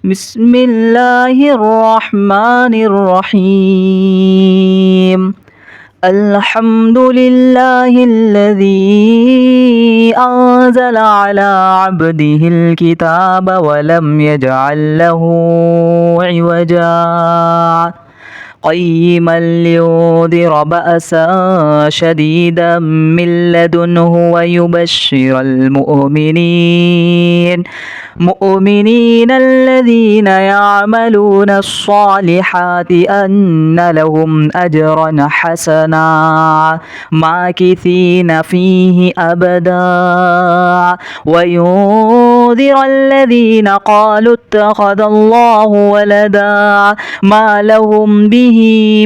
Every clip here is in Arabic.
بسم الله الرحمن الرحيم. الحمد لله الذي أنزل على عبده الكتاب ولم يجعل له عوجا قيما لينذر بأسا شديدا من لدنه ويبشر المؤمنين الذين يعملون الصالحات أن لهم أجرا حسنا ماكثين فيه أبدا وينذر الذين قالوا اتخذ الله ولدا ما لهم به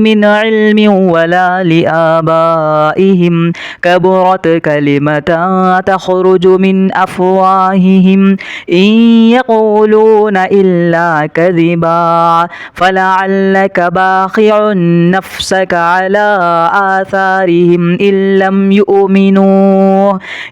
من علم ولا لآبائهم كبرت كلمة تخرج من أفواههم إن يقولون إلا كذبا فلعلك باخع نفسك على آثارهم إن لم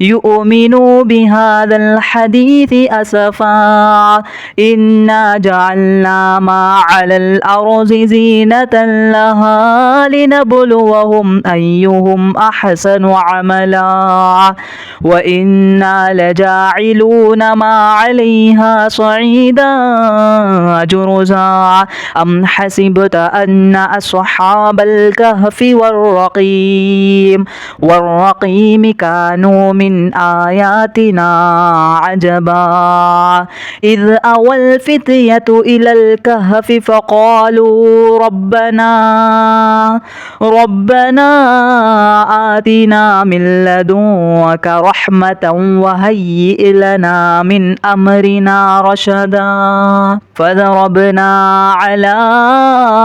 يؤمنوا بهذا الحديث أسفا إنا جعلنا ما على الأرض زينة لها لنبلوهم أيهم أحسن عملا وإنا لجاعلون ما عليها صعيدا جرزا أم حسبت أن أصحاب الكهف والرقيم كانوا من آياتنا عجبا إذ أوى الفتية إلى الكهف فقالوا ربنا آتنا من لدنك رحمة وهيئ لنا من أمرنا رشدا فضربنا على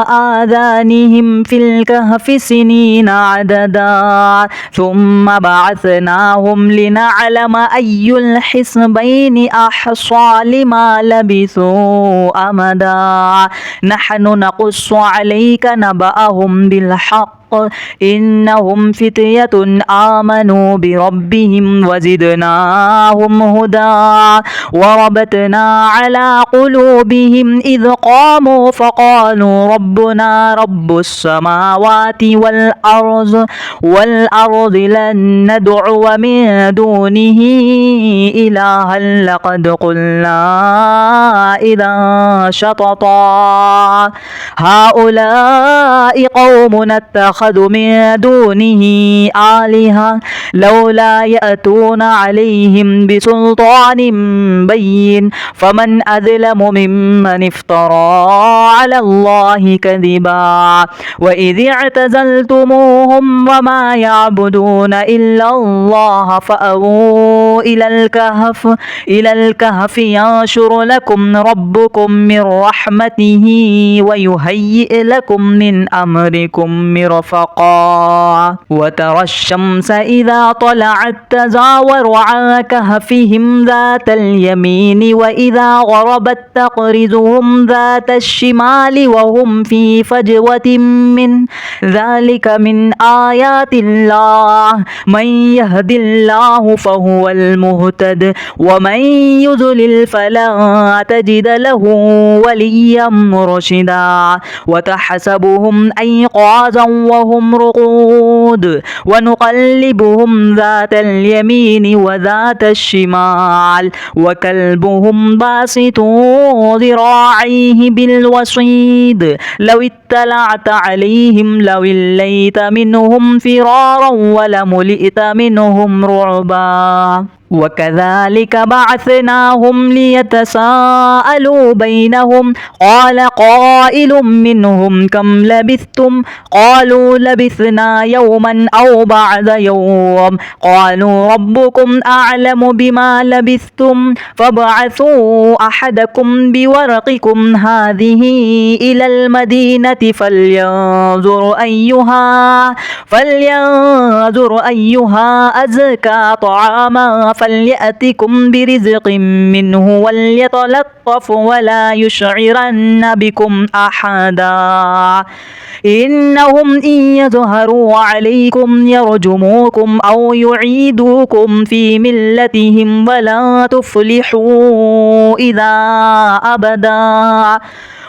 آذانهم في الكهف سنين عددا ثم بعثناهم لنعلم أي الحزبين أحصى لما لبثوا أمدا نحن نقص عليك نبأهم بالحق إنهم فتية آمنوا بربهم وزدناهم هدى وربطنا على قلوبهم إذ قاموا فقالوا ربنا رب السماوات والأرض لن ندعو من دونه إلها لقد قلنا إذا شططا هؤلاء قوم اتخذوا من دونه آلهة لولا يأتون عليهم بسلطان بين فمن أظلم ممن افترى على الله كذبا وإذ اعتزلتموهم وما يعبدون إلا الله فأووا إلى الكهف ينشر لكم ربكم من رحمته ويهيئ لكم من أمركم مرفقا وترى الشمس إذا طلعت تزاور عن كهفهم ذات اليمين وإذا غربت تقرضهم ذات الشمال وهم في فجوة من ذلك من آيات الله من يهد الله فهو المهتد ومن يضلل فلا تجد له وليا مرشدا وتحسبهم أيقاظا وهم رقود ونقلبهم ذات اليمين وذات الشمال وكلبهم باسط ذراعيه بالوصيد لو اطلعت عليهم لوليت منهم فرارا ولملئت منهم رعبا وكذلك بعثناهم ليتساءلوا بينهم قال قائل منهم كم لبثتم قالوا لبثنا يوما أو بعد يوم قالوا ربكم أعلم بما لبثتم فابعثوا أحدكم بورقكم هذه إلى المدينة فلينظر أيها أزكى طعاما فليأتكم برزق منه وليتلطف ولا يشعرن بكم أحدا إنهم إن يظهروا عليكم يرجموكم أو يعيدوكم في ملتهم ولا تفلحوا إذا أبدا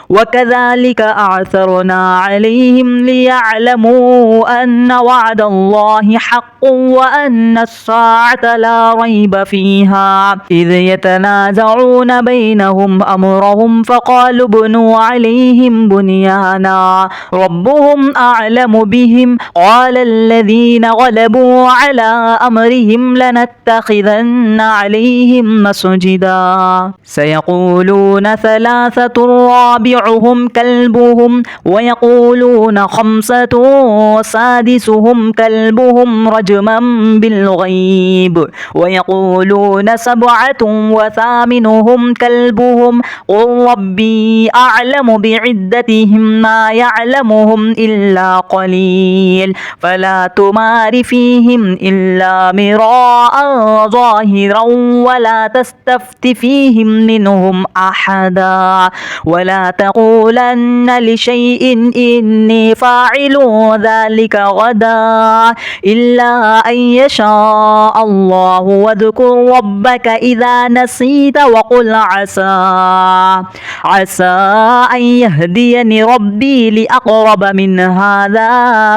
وكذلك أعثرنا عليهم ليعلموا أن وعد الله حق وأن الساعة لا ريب فيها إذ يتنازعون بينهم أمرهم فقالوا ابنوا عليهم بنيانا ربهم أعلم بهم قال الذين غلبوا على أمرهم لنتخذن عليهم مسجدا سيقولون ثلاثة رابعهم كلبهم ويقولون خمسة سادسهم كلبهم رجما بالغيب ويقولون سبعة وثامنهم كلبهم قل ربي أعلم بعدتهم ما يعلمهم إلا قليل فلا تمار فيهم إلا مراء ظاهرا ولا تستفت فيهم منهم أحدا ولا تقولن لشيء إني فاعل ذلك غدا إلا أن يشاء الله واذكر ربك إذا نسيت وقل عسى أن يهديني ربي لأقرب من هذا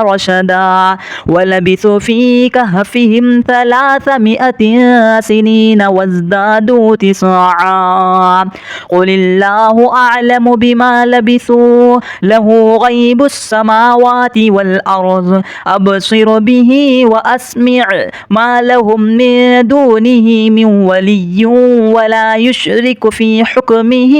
رشدا ولبثوا في كهفهم 300 سنين وازدادوا 9 قل الله أعلم بما لبثوا له غيب السماوات والأرض أبصر به وأسمع ما لهم من دونه من ولي ولا يشرك في حكمه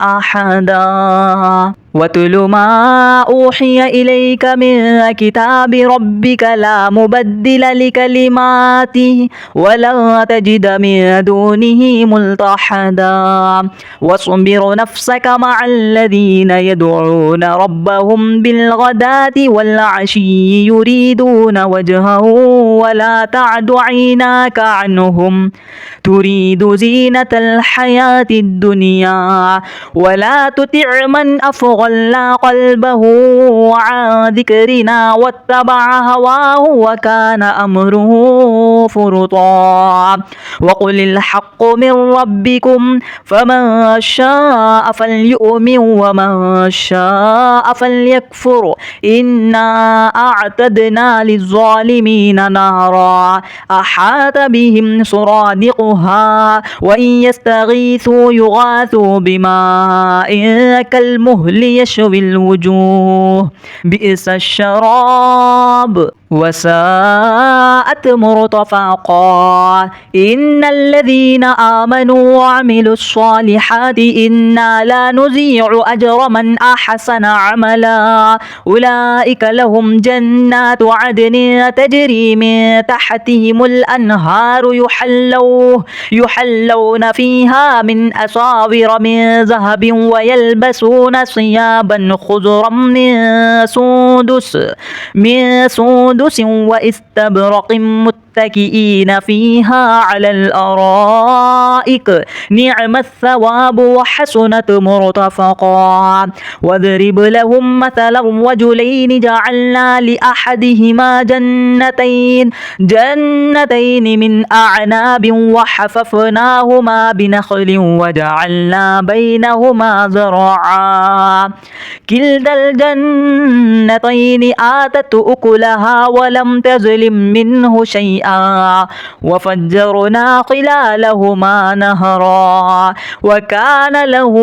أحدا واتل ما أوحي إليك من كتاب ربك لا مبدل لكلماته ولا تجد من دونه ملتحدا واصبر نفسك مع الذين يدعون ربهم بالغداة والعشي يريدون وجهه ولا تعد عيناك عنهم تريد زينة الحياة الدنيا ولا تطع من أفغلنا قلبه عن ذكرنا واتبع هواه وكان أمره فرطا وقل الحق من ربكم فمن شاء فليؤمن ومن شاء فليكفر إنا أعتدنا للظالمين نارا أحاط بهم سرادقها وإن يستغيثوا يغاثوا بماء كالمهل يشوي الوجوه بئس الشراب وساءت مرتفقا إن الذين آمنوا وعملوا الصالحات إنا لا نضيع أجر من أحسن عملا أولئك لهم جنات عدن تجري من تحتهم الأنهار يحلون فيها من أساور من ذهب ويلبسون ثيابا خضرا من سندس واستبرق متكئين فيها على الأرائك نعم الثواب وحسنت مرتفقا واضرب لهم مثلا رجلين جعلنا لأحدهما جنتين من أعناب وحففناهما بنخل وجعلنا بينهما زرعا كلتا الجنتين آتت أكلها ولم تظلم منه شيئا وفجرنا خلالهما نهرا وكان له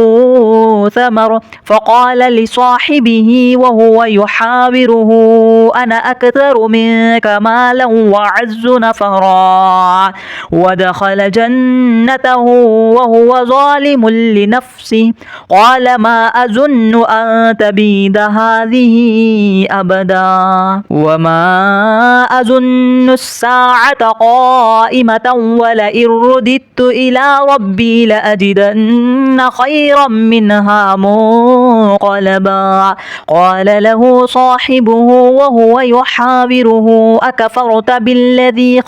ثمر فقال لصاحبه وهو يحاوره أنا أكثر منك مالا وأعز نفرا ودخل جنته وهو ظالم لنفسه قال ما أظن أن تبيد هذه أبدا وما أظن الساعة قائمة ولئن رددت إلى ربي لأجدن خيرا منها منقلبا قال له صاحبه وهو يحاوره أكفرت بالذي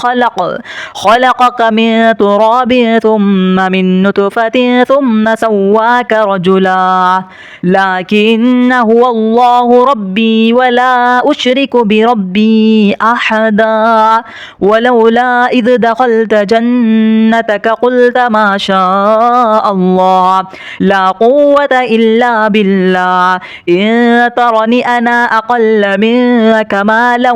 خلقك من تراب ثم من نطفة ثم سواك رجلا لكن هو الله ربي ولا أشرك بربي أحدا ولولا إذ دخلت جنتك قلت ما شاء الله لا قوة إلا بالله إن ترني أنا أقل منك مالا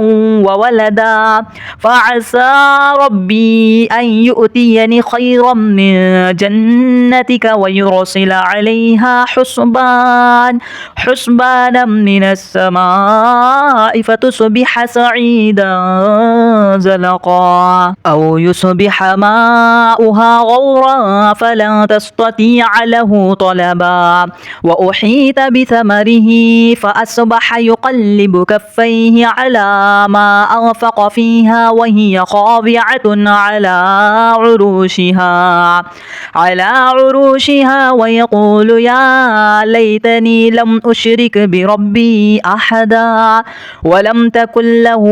وولدا فعسى ربي أن يؤتيني خيرا من جنتك ويرسل عليها حسبانا من السماء فتصبح سعيدا زلقا أو يصبح ماؤها غورا فلن تستطيع له طلبا وأحيط بثمره فأصبح يقلب كفيه على ما أنفق فيها وهي خاضعة على عروشها ويقول يا ليتني لم أشرك بربي أحدا ولم تكن له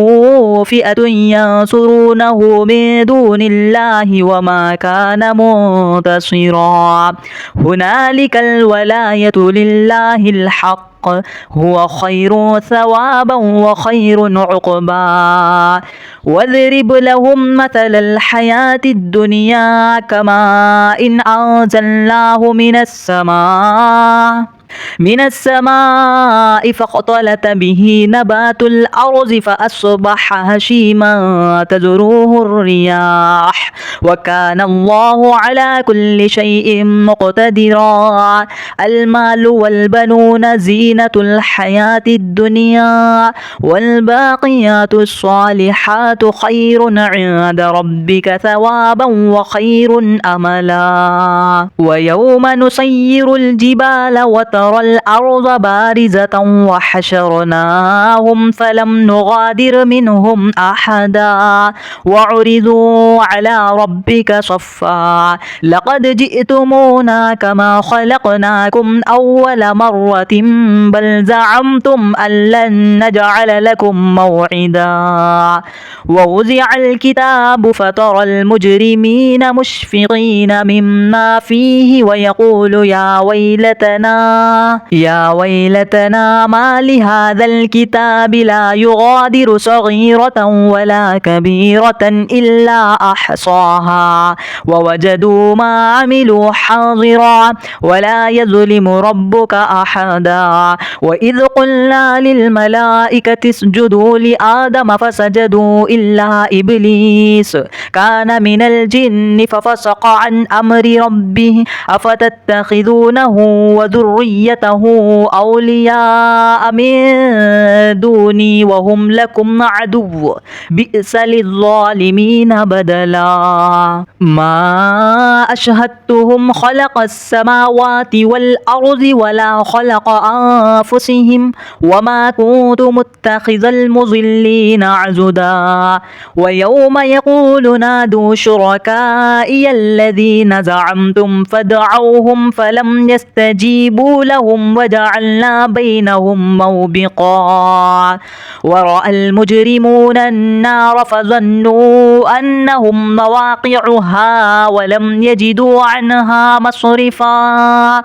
فئة ينصرونه من دون الله وما كان منتصرا هنالك الولاية لله الحق هو خير ثوابا وخير عقبا واضرب لهم مثل الحياة الدنيا كماء إن أنزلناه من السماء فاختلط به نبات الأرض فأصبح هشيما تذروه الرياح وكان الله على كل شيء مقتدرا المال والبنون زينة الحياة الدنيا والباقيات الصالحات خير عند ربك ثوابا وخير أملا ويوم نسير الجبال وترى الأرض بارزة وحشرناهم فلم نغادر منهم أحدا وعرضوا على ربك صفا لقد جئتمونا كما خلقناكم أول مرة بل زعمتم أن لن نجعل لكم موعدا ووزع الكتاب فترى المجرمين مشفقين مما فيه ويقول يا ويلتنا ما لهذا الكتاب لا يغادر صغيرة ولا كبيرة إلا أحصاها ووجدوا ما عملوا حاضرا ولا يظلم ربك أحدا وإذ قلنا للملائكة اسجدوا لآدم فسجدوا إلا إبليس كان من الجن ففسق عن أمر ربه أفتتخذونه وذريته أولياء من دوني وهم لكم عدو بئس للظالمين بدلا ما أشهدتهم خلق السماوات والأرض ولا خلق أنفسهم وما كنت متخذ المضلين عضدا ويوم يقول نادوا شركائي الذين زعمتم فدعوهم فلم يستجيبوا لهم وجعلنا بينهم موبقا ورأى المجرمون النار فظنوا أنهم مواقعها ولم يجدوا عنها مصرفا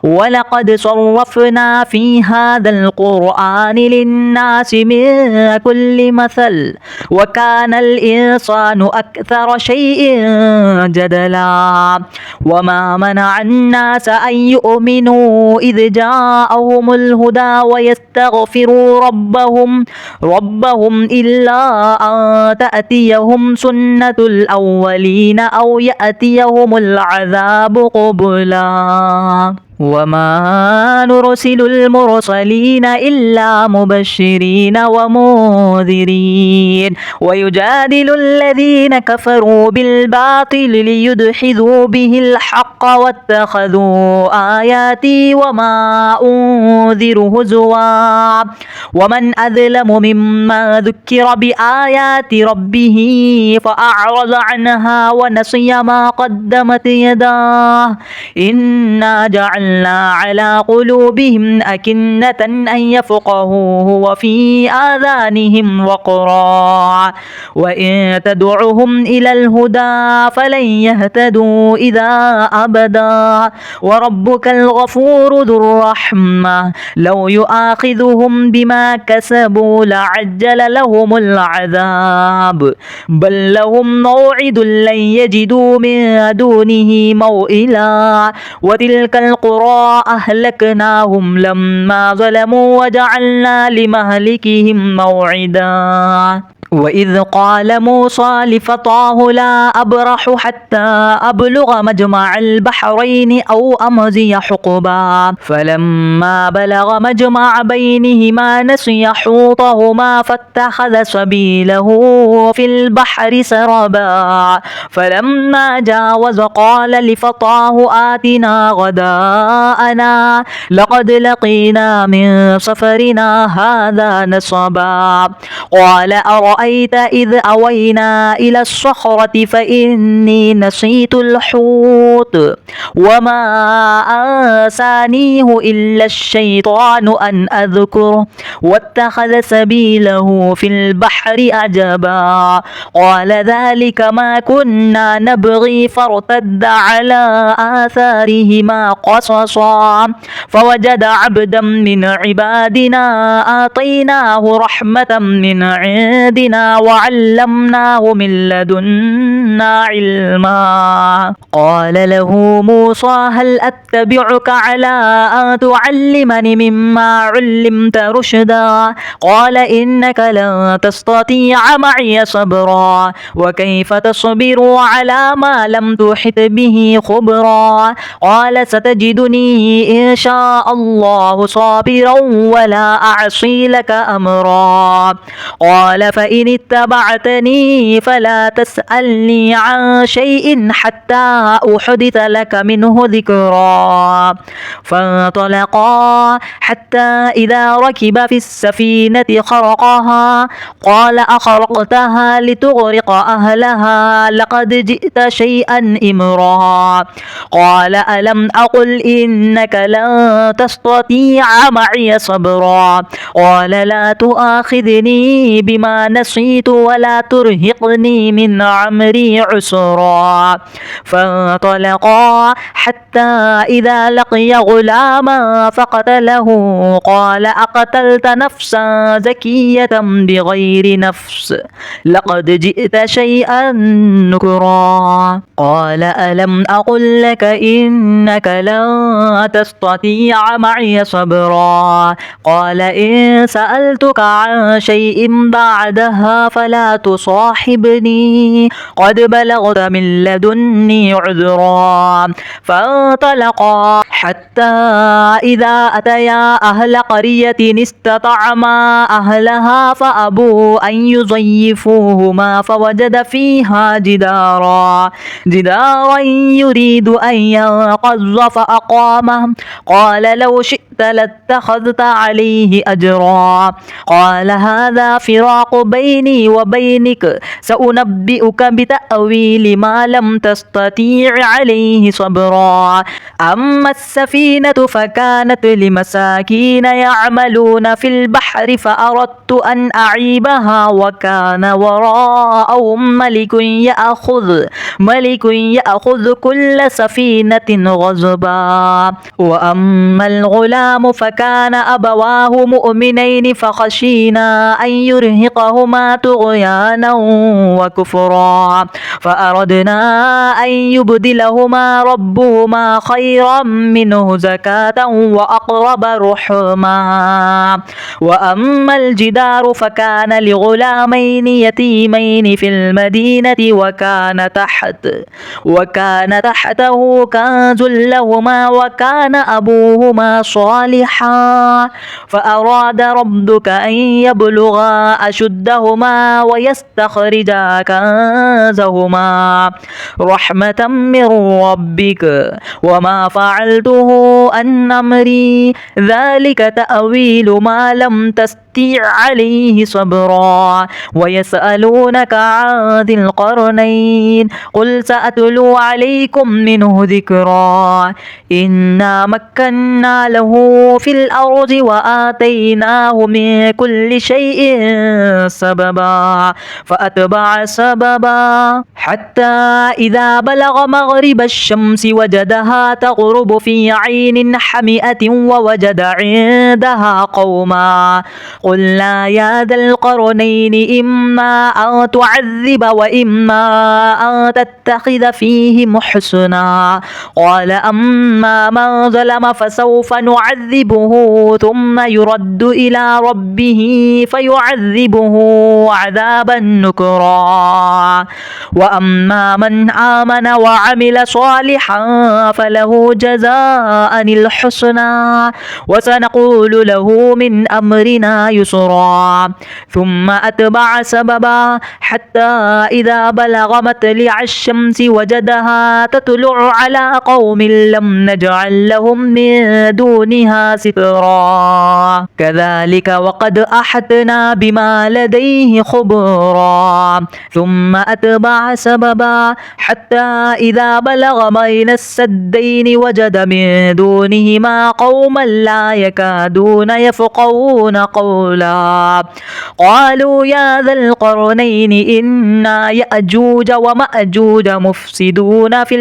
ولقد صرفنا في هذا القرآن للناس من كل مثل وكان الإنسان أكثر شيء جدلا وما منع الناس أن يؤمنوا إذ جاءهم الهدى ويستغفروا ربهم إلا أن تأتيهم سنة الأولين أو يأتيهم العذاب قبلا وما نرسل المرسلين إلا مبشرين ومنذرين ويجادل الذين كفروا بالباطل ليدحضوا به الحق واتخذوا آياتي وما أنذر هزوا ومن أظلم ممن ذكر بآيات ربه فأعرض عنها ونسي ما قدمت يداه إنا جعلنا جعلنا على قلوبهم أكنة أن يفقهوه وفي آذانهم وقرا وإن تدعهم إلى الهدى فلن يهتدوا إذا أبدا وربك الغفور ذو الرحمة لو يؤاخذهم بما كسبوا لعجل لهم العذاب بل لهم موعد لن يجدوا من دونه موئلا وتلك القرى أهلكناهم لما ظلموا وجعلنا لمهلكهم موعدا وإذ قال موسى لفتاه لا أبرح حتى أبلغ مجمع البحرين أو أمضي حقبا فلما بلغ مجمع بينهما نسي حوطهما فاتخذ سبيله في البحر سربا فلما جاوز قال لفتاه آتنا غداءنا لقد لقينا من سفرنا هذا نصبا قال أرأيت إذ أوينا إلى الصخرة فإني نسيت الحوت وما أنسانيه إلا الشيطان أن أذكره واتخذ سبيله في البحر عجبا قال ذلك ما كنا نبغي فارتد على آثارهما قصصا فوجد عبدا من عبادنا آتيناه رحمة من عندنا وعلمناه من لدنا علما قال له موسى هل أتبعك على أن تعلمني مما علمت رشدا قال إنك لن تستطيع معي صبرا وكيف تصبر على ما لم تحط به خبرا قال ستجدني إن شاء الله صابرا ولا أعصي لك أمرا قال فإن اتبعتني فلا تسألني عن شيء حتى أحدث لك منه ذكرا فانطلقا حتى إذا ركب في السفينة خرقها قال أخرقتها لتغرق أهلها لقد جئت شيئا إمرا قال ألم أقل إنك لن تستطيع معي صبرا قال لا تؤاخذني بما نسيت ولا ترهقني من عمري عسرا فانطلقا حتى إذا لقي غلاما فقتله قال أقتلت نفسا زكية بغير نفس لقد جئت شيئا نكرا قال ألم أقل لك إنك لن تستطيع معي صبرا قال إن سألتك عن شيء بعدها فلا تصاحبني قد بلغت من لدني عذرا فانطلقا حتى إذا أتيا أهل قرية استطعما أهلها فأبوا أن يضيفوهما فوجد فيها جدارا يريد أن ينقض فأقامه قال لو شئت لاتخذت عليه أجرا قال هذا فراق بيني وبينك سأنبئك بتأويل ما لم تستطيع عليه صبرا أما السفينة فكانت لمساكين يعملون في البحر فأردت أن أعيبها وكان وراءهم ملك يأخذ كل سفينة غصبا وأما الغلام فكان أبواه مؤمنين فخشينا أن يرهقهما طغيانا وكفرا فأردنا أن يبدلهما ربهما خيرا منه زكاة وأقرب رحما وأما الجدار فكان لغلامين يتيمين في المدينة وكان تحته كنز لهما وكان أبوهما صالحا فأراد ربك أن يبلغا أشدهما ويستخرجا كنزهما رحمة من ربك وما فعلته عن أمري ذلك تأويل ما لم تستطع فاستطيع عليه صبرا ويسألونك عن ذي القرنين قل سأتلو عليكم منه ذكرا إنا مكنا له في الأرض وآتيناه من كل شيء سببا فأتبع سببا حتى إذا بلغ مغرب الشمس وجدها تغرب في عين حمئة ووجد عندها قوما قلنا يا ذا القرنين إما أن تعذب وإما أن تتخذ فيهم حسنا قال أما من ظلم فسوف نعذبه ثم يرد إلى ربه فيعذبه عذابا نكرا وأما من آمن وعمل صالحا فله جزاء الحسنى وسنقول له من أمرنا يسرا ثم أتبع سببا حتى إذا بلغ مطلع الشمس وجدها تطلع على قوم لم نجعل لهم من دونها سترا كذلك وقد أحطنا بما لديه خبرا ثم أتبع سببا حتى إذا بلغ بين السدين وجد من دونهما قوما لا يكادون يفقهون قولا قالوا يا ذا القرنين إن يأجوج ومأجوج مفسدون في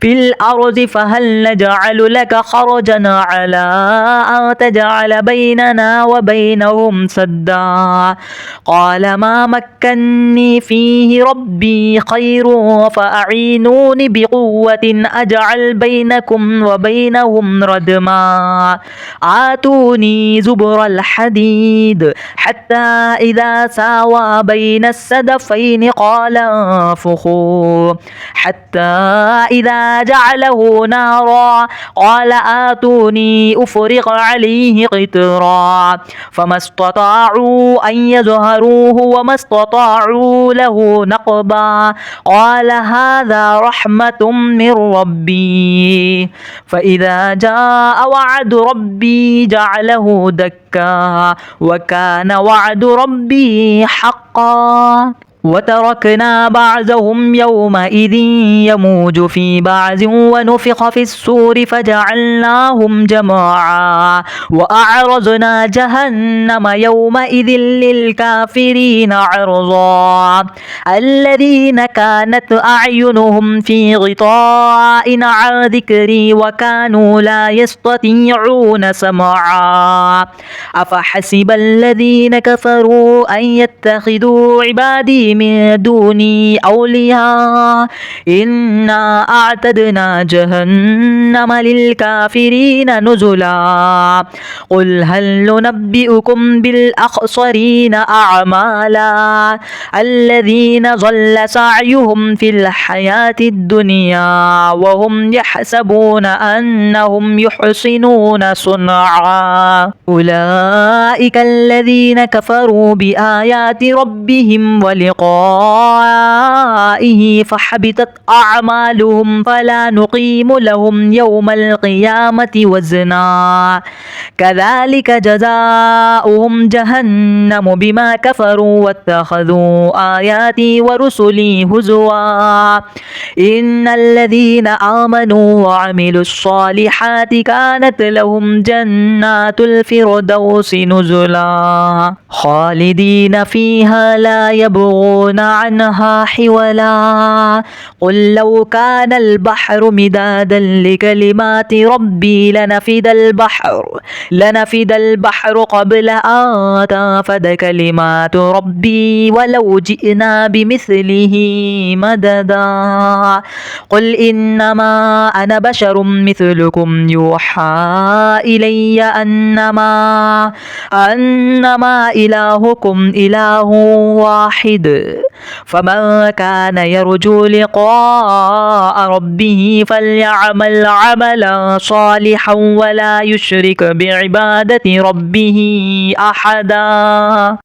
الأرض فهل نجعل لك خرجا على أن تجعل بيننا وبينهم سدا قال ما مكني فيه ربي خير فأعينوني بقوة أجعل بينكم وبينهم ردما آتوني زبر الحديد حتى إذا ساوى بين السدفين قال انفخوا حتى إذا جعله نارا قال آتوني أفرغ عليه قطرا فما استطاعوا أن يظهروه وما استطاعوا له نقبا قال هذا رحمة من ربي فإذا جاء وعد ربي جعله دكا وكان وعد ربي حقا وتركنا بعضهم يومئذ يموج في بعض ونفخ في الصور فجعلناهم جماعا وأعرضنا جهنم يومئذ للكافرين عرضا الذين كانت أعينهم في غطاء عن ذكري وكانوا لا يستطيعون سمعا أفحسب الذين كفروا أن يتخذوا عبادي من دوني أولياء إنا أعتدنا جهنم للكافرين نزلا قل هل ننبئكم بالأخسرين أعمالا الذين ضل سعيهم في الحياة الدنيا وهم يحسبون أنهم يحسنون صنعا أولئك الذين كفروا بآيات ربهم ولقائه فحبطت أعمالهم فلا نقيم لهم يوم القيامة وزنا كذلك جزاؤهم جهنم بما كفروا واتخذوا آياتي ورسلي هزوا إن الذين آمنوا وعملوا الصالحات كانت لهم جنات الفردوس نزلا خالدين فيها لا يبغون عنها حولا قل لو كان البحر مدادا لكلمات ربي لنفد البحر قبل أن تنفد كلمات ربي ولو جئنا بمثله مددا قل إنما أنا بشر مثلكم يوحى إلي أنما إلهكم إله واحد فمن كان يرجو لقاء ربه فليعمل عملا صالحا ولا يشرك بعبادة ربه أحدا